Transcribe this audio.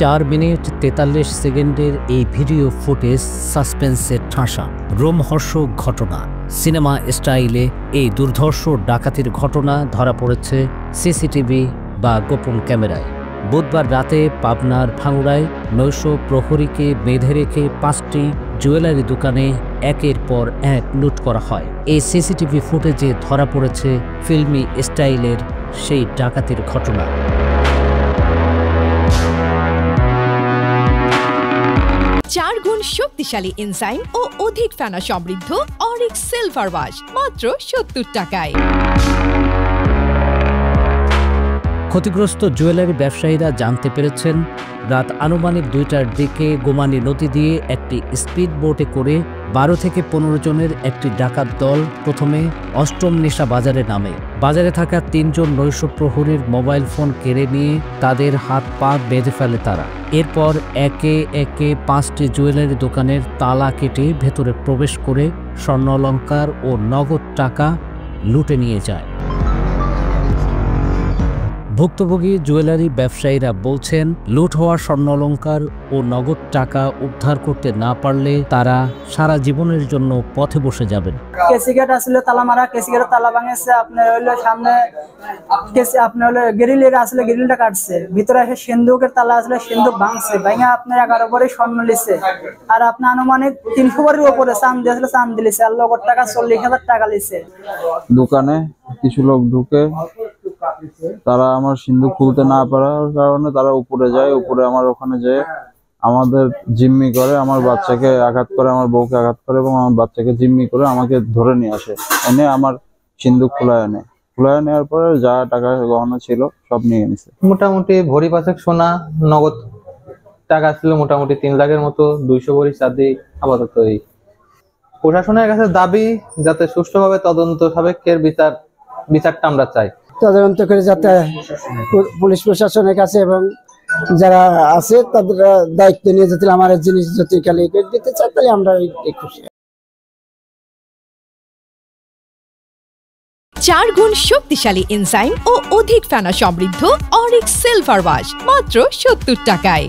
4 minute 43 সেকেন্ডের এই video footage সাসপেন্সের ঠাসা রোমহর্ষক ঘটনা। সিনেমা স্টাইলে এই দুর্ধর্ষ ডাকাতির ঘটনা ধরা পড়েছে সিসিটিভি বা গোপন ক্যামেরায়। বুধবার রাতে পাবনার ভাঙড়ায় নৈশ প্রহরীকে বেঁধে রেখে 5টি জুয়েলারি দোকানে একের পর এক লুট করা হয়। এই সিসিটিভি ফুটেজে ধরা পড়েছে ফিল্মি স্টাইলের সেই ডাকাতির ঘটনা। 4 গুণ শক্তিশালী এনজাইম ও অধিক ফেনা সমৃদ্ধ অরিক সিলভার ওয়াশ মাত্র 70 টাকায়। ক্ষতিগ্রস্ত জুয়েলারি ব্যবসায়ীরা জানতে পেরেছেন রাত আনুমানিক 2টার দিকে গোমানি নদী দিয়ে একটি স্পিড বোটে করে 12 থেকে 15 জনের একটি ডাকাত দল প্রথমে অষ্টম নেশা বাজারে নামে। বাজারে থাকা 3 জন নৈশ প্রহরীর মোবাইল ফোন কেড়ে নিয়ে তাদের হাত পা বেঁধে ফেলে তারা। এরপর একে একে 5টি জুয়েলারি দোকানের তালা কেটে ভেতরে প্রবেশ করে স্বর্ণালংকার ও নগদ টাকা লুটে নিয়ে যায়। ভুক্তভোগী জুয়েলারি ব্যবসায়ীরা বলছেন, লুট হওয়া স্বর্ণালংকার ও নগদ টাকা উদ্ধার করতে না পারলে তারা সারা জীবনের জন্য পথে বসে যাবেন। কেসিগেট আসলে তালা মারা, কেসিগেটের তালা ভাঙেছে, আপনার হইলো সামনে আপনার হলো গ্রিলের আসলে গ্রিলটা কাটছে, ভিতরে এসে সিন্ধুকের তালা আসলে সিন্ধুক ভাঙছে, ভাঙা আপনার 11 ভরি স্বর্ণ লিছে, আর আপনার আনুমানিক 300 ভরির উপরে চাঁদি আসলে চাঁদি লিছে, আর নগদ টাকা 40,000 টাকা লিছে। দোকানে কিছু লোক ঢুকে তারা আমার সিন্ধুক খুলতে না পারার কারণে তারা উপরে যায়, উপরে আমার ওখানে যেয়ে আমাদের জিম্মি করে, আমার বাচ্চাকে আঘাত করে, আমার বউকে আঘাত করে এবং আমার বাচ্চাকে জিম্মি করে আমাকে ধরে নিয়ে আসে, এনে আমার সিন্ধুক খোলায় নেওয়ার পরে যা টাকা গহনা ছিল সব নিয়ে নিছে। মোটামুটি ভরি 5 সোনা, নগদ টাকা ছিল মোটামুটি 3 লাখের মতো, 200 ভরি চাঁদি। আপাতত এই প্রশাসনের কাছে দাবি যাতে সুষ্ঠুভাবে তদন্ত সাপেক্ষের বিচারটা আমরা চাই। তদন্ত করে যাতে পুলিশ প্রশাসনের কাছে এবং যারা আছে তাদের দায়িত্ব নিয়ে যাতে আমার জিনিস যদি কালি দিতে চায় তাহলে আমরা খুশি। 4 গুণ শক্তিশালী এনজাইম ও অধিক ফেনা সমৃদ্ধ অরিক সিলভার ওয়াশ মাত্র 70 টাকায়।